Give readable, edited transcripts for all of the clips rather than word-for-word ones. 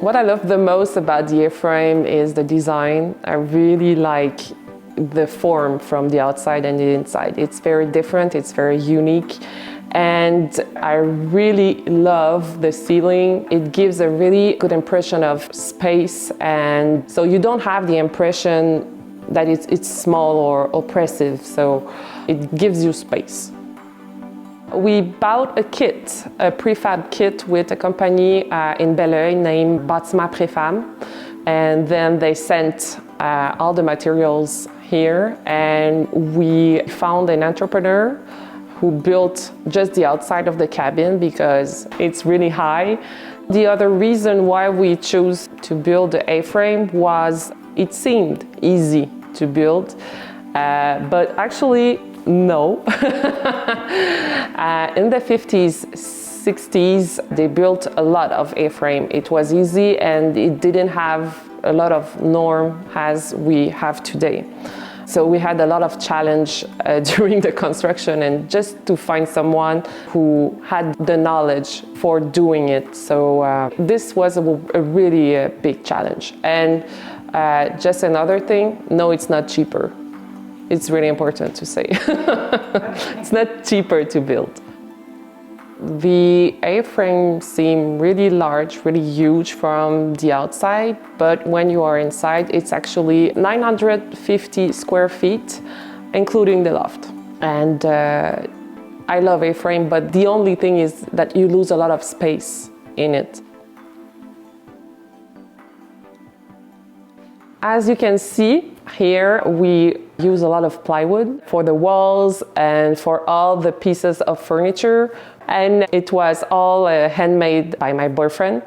What I love the most about the A-frame is the design. I really like the form from the outside and the inside. It's very different, it's very unique. And I really love the ceiling. It gives a really good impression of space, and so you don't have the impression that it's small or oppressive, so it gives you space. We bought a kit, a prefab kit with a company in Belleuil named Bâtiment Préfab, and then they sent all the materials here, and we found an entrepreneur who built just the outside of the cabin because it's really high. The other reason why we chose to build the A-frame was it seemed easy to build, but actually no. In the 50s, 60s, they built a lot of A-frame. It was easy and it didn't have a lot of norm as we have today. So we had a lot of challenge during the construction, and just to find someone who had the knowledge for doing it. So this was a really big challenge. And just another thing, no, it's not cheaper. It's really important to say. It's not cheaper to build. The A-frame seems really large, really huge from the outside, but when you are inside, it's actually 950 square feet, including the loft. And I love A-frame, but the only thing is that you lose a lot of space in it. As you can see here, we use a lot of plywood for the walls and for all the pieces of furniture. And it was all handmade by my boyfriend.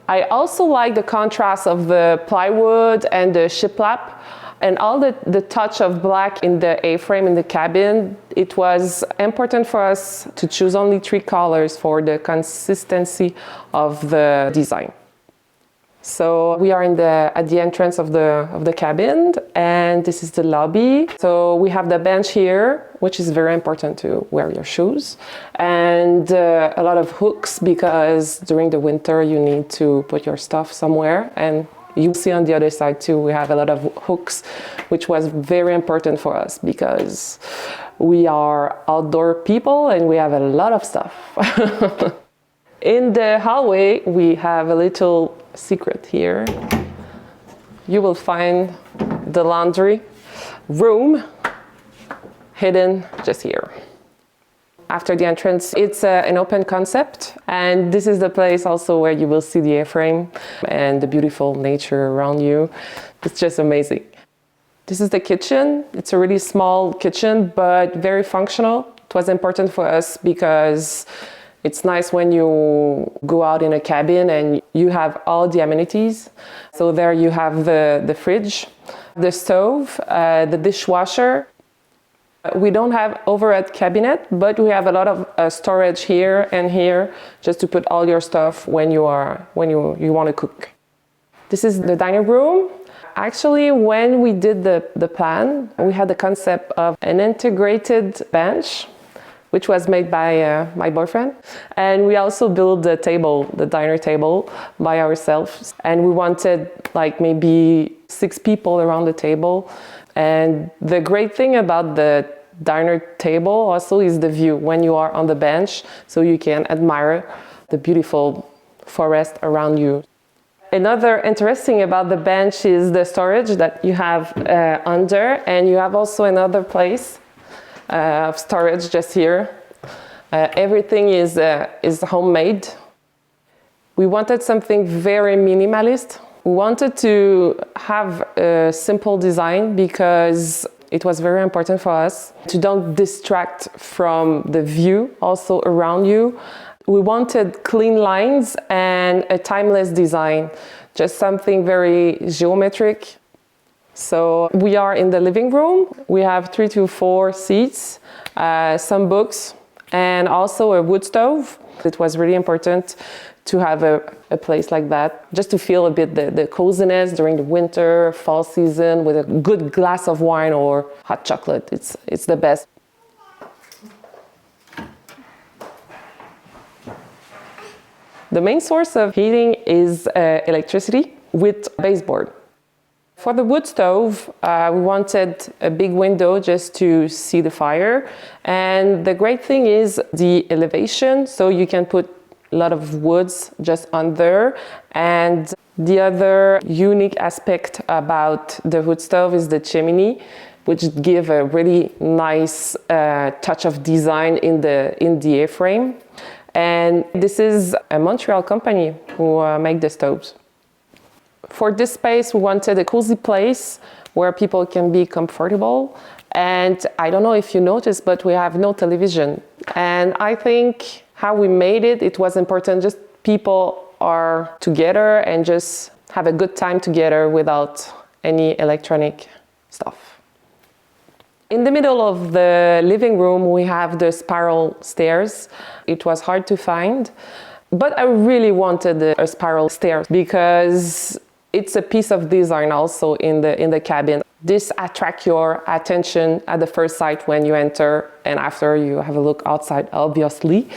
I also like the contrast of the plywood and the shiplap and all the touch of black in the A-frame in the cabin. It was important for us to choose only 3 colors for the consistency of the design. So we are at the entrance of the cabin, and this is the lobby. So we have the bench here, which is very important to wear your shoes, and a lot of hooks because during the winter you need to put your stuff somewhere. And you see on the other side too, we have a lot of hooks, which was very important for us because we are outdoor people and we have a lot of stuff. In the hallway, we have a little secret here. You will find the laundry room hidden just here. After the entrance, it's an open concept, and this is the place also where you will see the A-frame and the beautiful nature around you. It's just amazing. This is the kitchen. It's a really small kitchen, but very functional. It was important for us because it's nice when you go out in a cabin and you have all the amenities. So there you have the fridge, the stove, the dishwasher. We don't have overhead cabinet, but we have a lot of storage here and here just to put all your stuff when you want to cook. This is the dining room. Actually, when we did the plan, we had the concept of an integrated bench, which was made by my boyfriend. And we also built the table, the diner table, by ourselves. And we wanted like maybe 6 people around the table. And the great thing about the diner table also is the view when you are on the bench, so you can admire the beautiful forest around you. Another interesting about the bench is the storage that you have under, and you have also another place of storage just here. Everything is homemade. We wanted something very minimalist. We wanted to have a simple design because it was very important for us to don't distract from the view also around you. We wanted clean lines and a timeless design, just something very geometric. So we are in the living room. We have 3 to 4 seats, some books, and also a wood stove. It was really important to have a place like that, just to feel a bit the coziness during the winter, fall season, with a good glass of wine or hot chocolate. It's the best. The main source of heating is electricity with baseboard. For the wood stove, we wanted a big window just to see the fire. And the great thing is the elevation, so you can put a lot of woods just under. And the other unique aspect about the wood stove is the chimney, which give a really nice touch of design in the A-frame. And this is a Montreal company who make the stoves. For this space, we wanted a cozy place where people can be comfortable. And I don't know if you noticed, but we have no television. And I think how we made it, it was important just people are together and just have a good time together without any electronic stuff. In the middle of the living room, we have the spiral stairs. It was hard to find, but I really wanted a spiral stairs because it's a piece of design also in the cabin. This attracts your attention at the first sight when you enter, and after you have a look outside, obviously.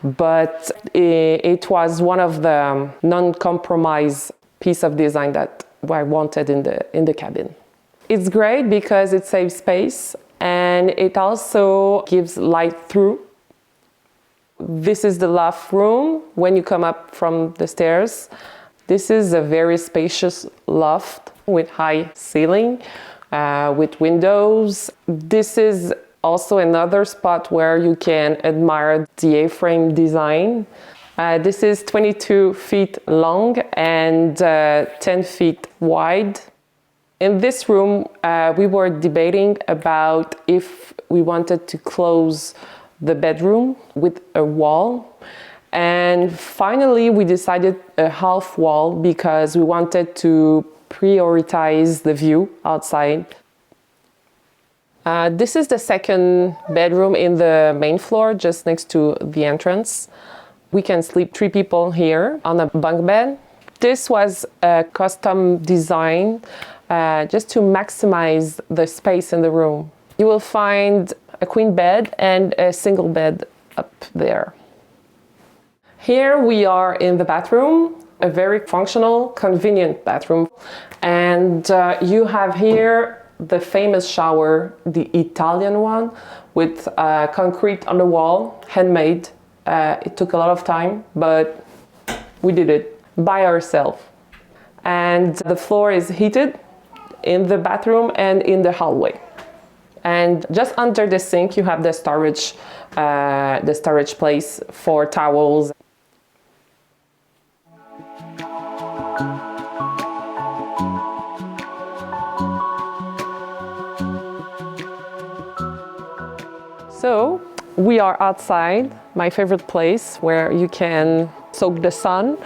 But it was one of the non-compromise piece of design that I wanted in the cabin. It's great because it saves space and it also gives light through. This is the loft room when you come up from the stairs. This is a very spacious loft with high ceiling, with windows. This is also another spot where you can admire the A-frame design. This is 22 feet long and 10 feet wide. In this room, we were debating about if we wanted to close the bedroom with a wall. And finally, we decided a half wall because we wanted to prioritize the view outside. This is the second bedroom in the main floor, just next to the entrance. We can sleep 3 people here on a bunk bed. This was a custom design just to maximize the space in the room. You will find a queen bed and a single bed up there. Here we are in the bathroom, a very functional, convenient bathroom. And you have here the famous shower, the Italian one, with concrete on the wall, handmade. It took a lot of time, but we did it by ourselves. And the floor is heated in the bathroom and in the hallway. And just under the sink, you have the storage place for towels. So we are outside, my favorite place where you can soak the sun.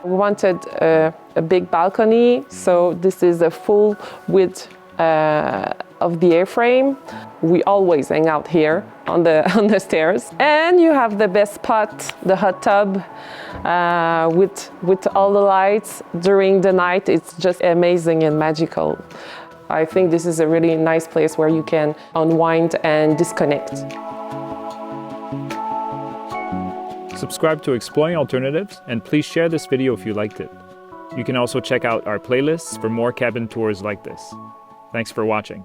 We wanted a big balcony, so this is a full width of the A-frame. We always hang out here on the stairs. And you have the best spot, the hot tub with all the lights during the night. It's just amazing and magical. I think this is a really nice place where you can unwind and disconnect. Subscribe to Exploring Alternatives and please share this video if you liked it. You can also check out our playlists for more cabin tours like this. Thanks for watching.